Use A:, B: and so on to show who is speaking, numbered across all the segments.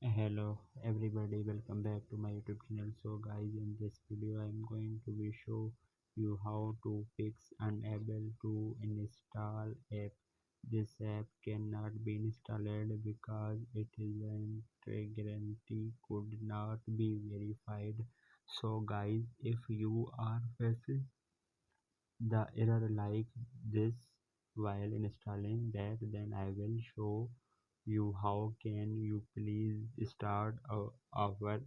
A: Hello everybody, welcome back to my YouTube channel. So guys, in this video I am going to be show you how to fix unable to install app. This app cannot be installed because it is an guarantee could not be verified. So guys, if you are facing the error like this while installing that, then I will show you how can you please start our.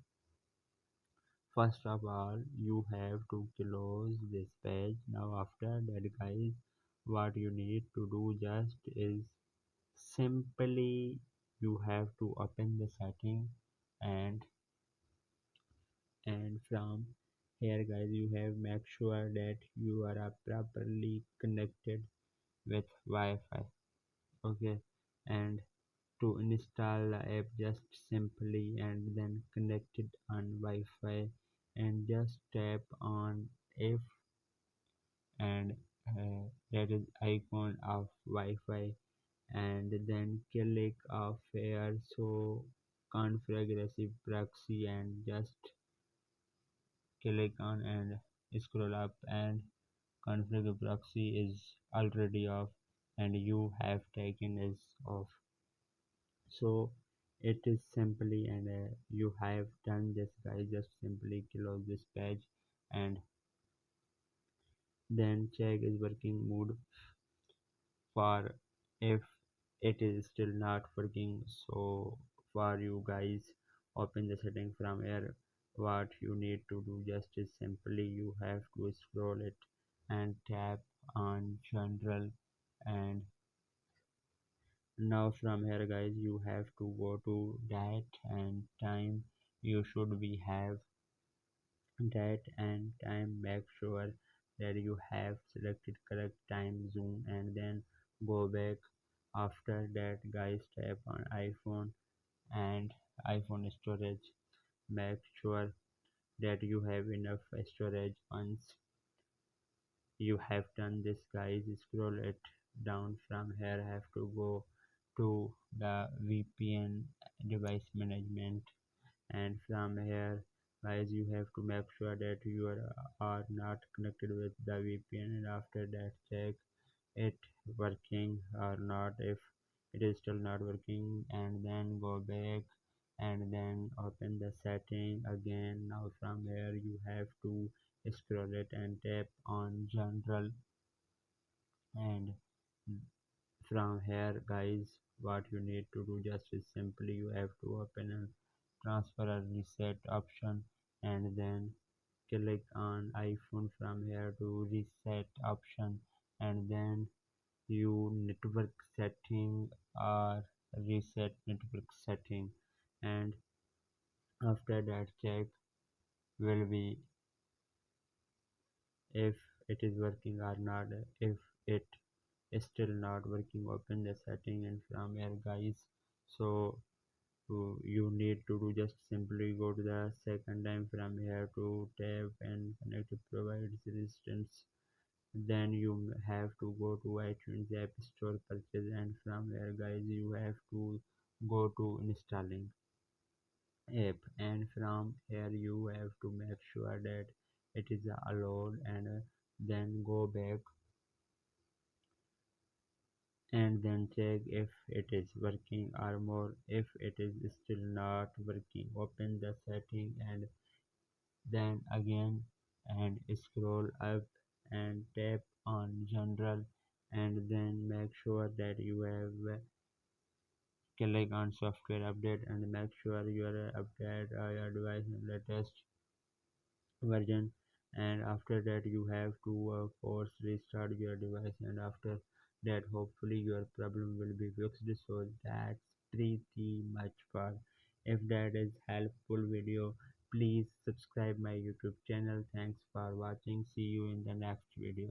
A: First of all, you have to close this page. Now after that guys, what you need to do just is simply you have to open the setting, and from here guys you have make sure that you are properly connected with Wi-Fi. Okay, and to install the app, just simply and then connect it on Wi-Fi and just tap on if and that is icon of Wi-Fi, and then click of here so configure proxy and just click on and scroll up, and configure proxy is already off and you have taken is off. So it is simply, and you have done this guys, just simply close this page and then check is working mode for if it is still not working. So for you guys, open the setting from here. What you need to do just is simply you have to scroll it and tap on general, and now from here guys you have to go to date and time. You should be have date and time. Make sure that you have selected correct time zone and then go back. After that guys, tap on iPhone and iPhone storage. Make sure that you have enough storage. Once you have done this guys, scroll it down. From here have to go to the VPN device management, and from here guys you have to make sure that you are not connected with the VPN, and after that check it working or not. If it is still not working, and then go back and then open the setting again. Now from here you have to scroll it and tap on general, and from here guys what you need to do just is simply you have to open a transfer or reset option and then click on iPhone. From here to reset option, and then you network setting or reset network setting, and after that check will be if it is working or not. If it is still not working, open the setting, and from here guys, so you need to do just simply go to the second time. From here to tab and connect to provide resistance, then you have to go to iTunes App Store purchase, and from here guys you have to go to installing app, and from here you have to make sure that it is allowed, and then go back and then check if it is working or more. If it is still not working, open the setting and then again and scroll up and tap on general, and then make sure that you have click on software update and make sure you are update your device in latest version, and after that you have to force restart your device, and after that hopefully your problem will be fixed. So that's pretty much for. If that is helpful video, please subscribe my YouTube channel. Thanks for watching. See you in the next video.